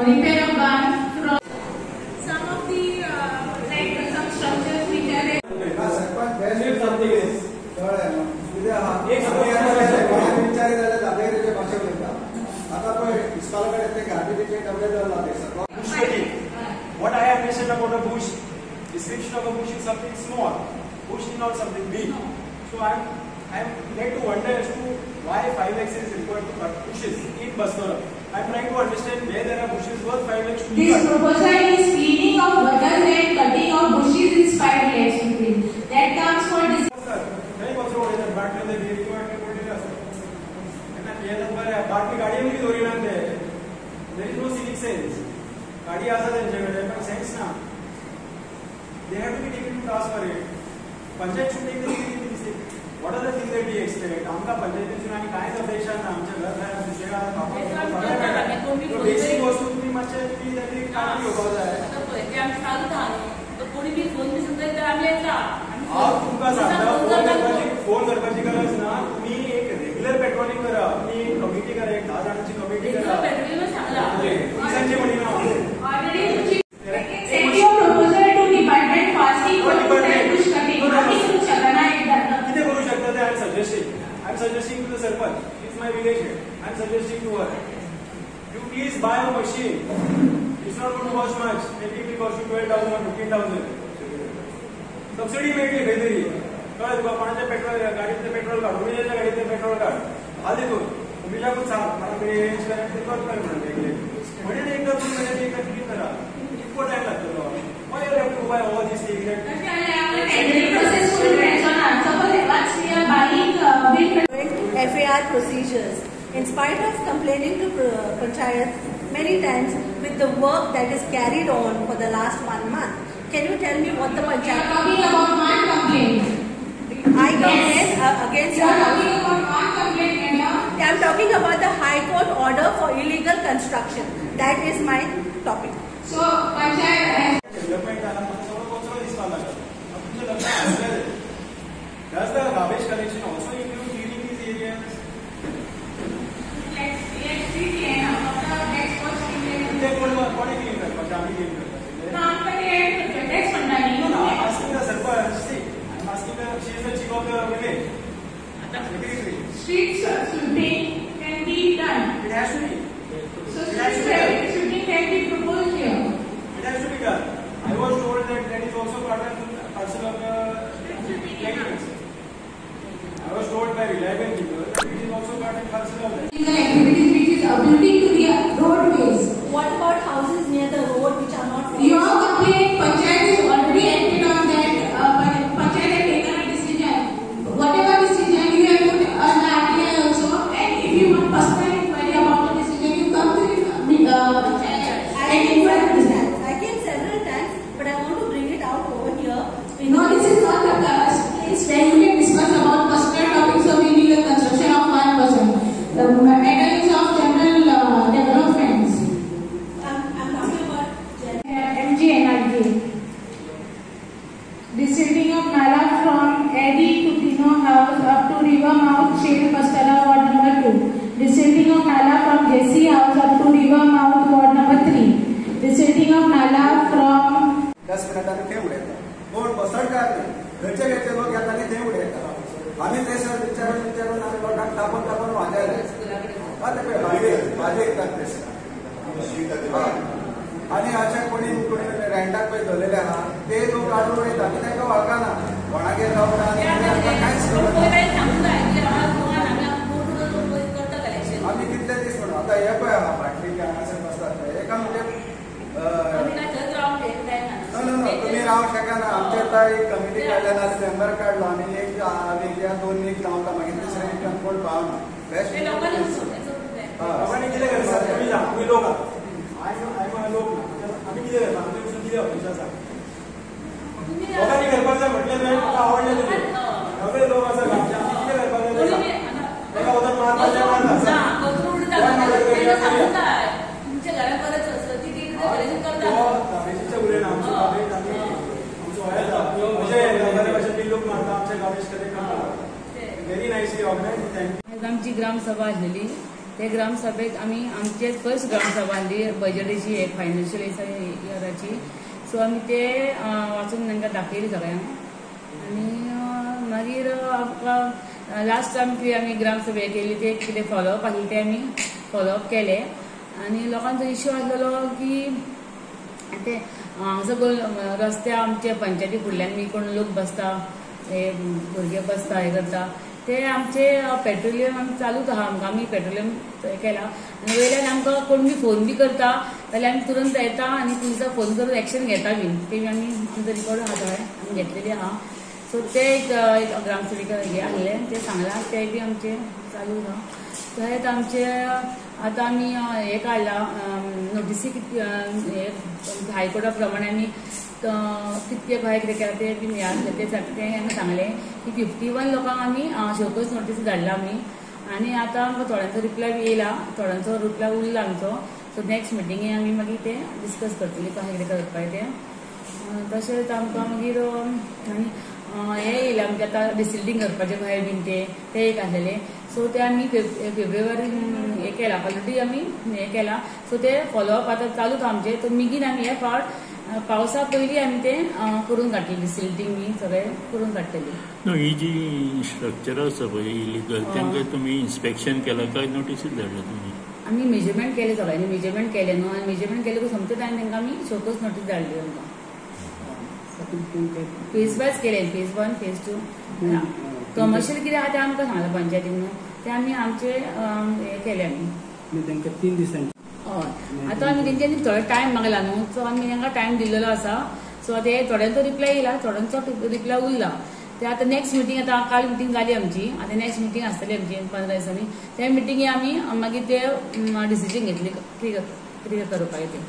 repair of barns from some of the like some structures which are something is what I have mentioned about a bush, description of a bush is something small. Bush is not something big. So I'm led to wonder as to why 5 lakhs is required to cut bushes in Bastora. I'm trying to understand where there are bushes worth 5 lakhs to be cut. This proposal is cleaning of gutters and cutting of bushes is 5 lakhs rupees. That comes for this. नहीं बस road इधर बाट में दे दिए क्यों आके बोलने का sir इतना ये तो पर बाट की गाड़ी में भी दोरी ना दे there is no civic sense गाड़ी आसा त्यांच्याकडे पण सेन्स ना they have to be taken to task for it panchayat shooting तरी दिसते what are the things that we expect आमका पंचायतीतून आणि काय अपेक्षा ना आमच्या घरात दुसऱ्या तो बेसिक वस्तू तुम्ही मागच्या तुम्ही त्यातली काय योगदान आहे आता पहिले ते आम्ही सांगत आहोत तर कोणी बी फोन दिसून तर आम्ही येता तुमका सांगता फोन करपाची गरज ना तुम्ही एक रेग्युलर पेट्रोलिंग करा तुम्ही एक कमिटी करा एक 10 जणांची कमिटी करा पेट्रोलिंग सांगला तुमचे म्हणी ना already send your proposal to department fasting for push cutting आम्ही करू शकता ना एकदा किती करू शकता ते I am suggesting to the sarpanch is my village I am suggesting to her you please buy a machine it's not going to cost much maybe it will cost you 12,000 or 15,000 subsidy मिळते काहीतरी कळलं तुका कोणाच्या petrol गाडीतले petrol काढ उमेशाच्या गाडीतले petrol काढ हाल देखो उमेशाकूच सांग मला ते अरेंज करा ते कर म्हणते म्हणजे एकदा तुम्ही म्हणजे एकदा क्लिक करा किती टाइम लागतो why you have to buy all these things FAR procedures. In spite of complaining to Panchayat many times with the work that is carried on for the last 1 month, can you tell me what the Panchayat? Talking about one complaint. I complain against. You are talking about one complaint, madam. I am talking about the High Court order for illegal construction. That is my topic. So Panchayat. Does the garbage collection also include cleaning these areas? Let's see the end of the next first clean. They will what clean करता जामी clean करता. काम करें next बंदा नहीं. No, I'm asking the sarpanch. See, I'm asking the she is the chief of the village. Secretary. Street sweeping can be done. It has to be. So street sweeping can be proposed here. It has to be done. I was told that is also part of parcel of the cleanliness. I was told by reliable people that it is also part and parcel of that. Illegal activities which is abusing to the roadways. What about houses near the road which are not? Your complaint, Panchayat is already acted on that. Panchayat has taken a decision. Whatever decision you have put an RTI also, and if you want personal inquiry about the decision, you come to the Panchayat. I came several times, but I want to bring it out over here. No, this is not the place where you can discuss about personal topics of illegal construction of one person. The matter is of general developments. I'm talking about MGNRK. Descending of Nala from Eddy to Tino House up to River Mouth, Shade Pastara, Ward number 2. Descending of Nala from Jesse House up to River Mouth, Ward number 3. Descending of Nala from 10 मिनिटांनी ते उडेतात कोण बसडकार नाही घरचे लोक येताना ते उडेतात आम्ही ते सर विचारून आम्ही लोकांना टाकून वाजायला माझे येतात ते आणि अशा कोणी रेंटाक पळय धरलेले आहा ते लोक काढून उडयतात आमी तांकां वळखना कोणागेर रावता कांयच आमी कितले दीस म्हणून आतां हे पळय आहा भाटली हांगासर बसतात एका म्हणजे तुम्ही राहू शकना आमच्या आता एक कमिटी काढलेला मेंबर काढलो आम्ही एक या 2 वीक लावता मागीर दुसरे वीक कोण पावना बेस्ट कितें करता तुम्ही जा आमी लोक आय लोक आमी कितें करता आमच्या वचून कितें अपेक्षा आसा लोकांनी करपाक जाय म्हटलें तुवें तुका आवडलें तुजें सगळे लोक आसा आमचे आमी कितें करपाक जाय ताका वचून मारपाचें तुमच्या घरात परत असतं ती व्हेरी नाईसली ऑर्गनाइज्ड. आमची ग्रामसभा आसलेली ते ग्रामसभेक आमी आमचे फर्स्ट ग्रामसभा आसली बजेटीची एक फायनान्शियल इयराची. सो आमी ते वाचून तांकां दाखयली सगळ्यांक. आनी मागीर आमकां लास्ट आमची आमी ग्रामसभे केली ते कितें फॉलोअप आसले ते आमी फॉलोअप केले. आनी लोकांचो इश्यू आसलेलो की ते हांगासर रस्ते आमचे पंचायती फुडल्यान बी कोण लोक बसता, हे भुरगे बसता, हे करता ते आमचे पेट्रोलियम आमी चालूच आहा. आमी पेट्रोलियम केला आनी वयल्यान आमकां कोण बी फोन बी करता जाल्यार आमी तुरंत येता आनी पुलिसाक फोन करून एक्शन घेता बीन. ते बी आमी आमचो रिकॉर्ड आहा थंय आमी घेतलेली आहा. सो ते एक ग्रामसभेक हे आहले ते सांगला ते बी आमचे चालू आहा. तशेंच आमचे आतां आमी हे काडला नोटिसी हायकोर्टा प्रमाणे आमी कितके भायर कितें केला ते बीन हे आसले ते आमी सांगले की 51 लोकांक आमी शोकस नोटीस धाडला आमी. आनी आतां आमकां थोड्यांचो रिप्लाय बी येयला, थोड्यांचो रिप्लाय उरला आमचो. सो नेक्स्ट मिटिंगे आमी मागीर ते डिस्कस करतली कशें कितें करपाचें तें. तशेंच आमकां मागीर आनी हे येयला म्हणजे आतां डिसिल्टींग करपाचें भायर बीन ते एक आसलेले. सो ते आमी फेब्रुवारी हे केला ऑलरेडी आमी हे केला. सो ते फॉलोअप आतां चालूच आमचे. तो बेगीन आमी हे फावट पावसा पयलीं आमी ते करून काडटली डिसिल्टींग बी सगळें करून काडटली. ही जी स्ट्रक्चर आसा पळय इलिगल तांकां तुमी इन्स्पेक्शन केलां काय नोटीस धाडला तुमी? आमी मेजरमेंट केले सगळ्यांनी मेजरमेंट केले न्हू आनी मेजरमेंट केले समते टायम तांकां आमी शोकस नोटीस धाडली आमकां. फेज वायज केले, फेज 1 फेज 2 कमर्शियल कितें आहा तें आमकां सांगलां पंचायतीन न्हू ते आमी आमचे हे केले आमी तांकां 3 दिसांनी. हय आतां आमी तेंच्यांनी थोडो टायम मागला न्हू सो आमी तांकां टायम दिल्लो आसा. सो आतां हे थोड्यांचो रिप्लाय येयला, थोड्यांचो रिप्लाय उरला. ते आतां नेक्स्ट मिटींग आतां काल मिटींग जाली आमची. आतां नेक्स्ट मिटींग आसतली आमची 15 दिसांनी. त्या मिटींगे आमी मागीर ते डिसिजन घेतली कितें करपाचें तें.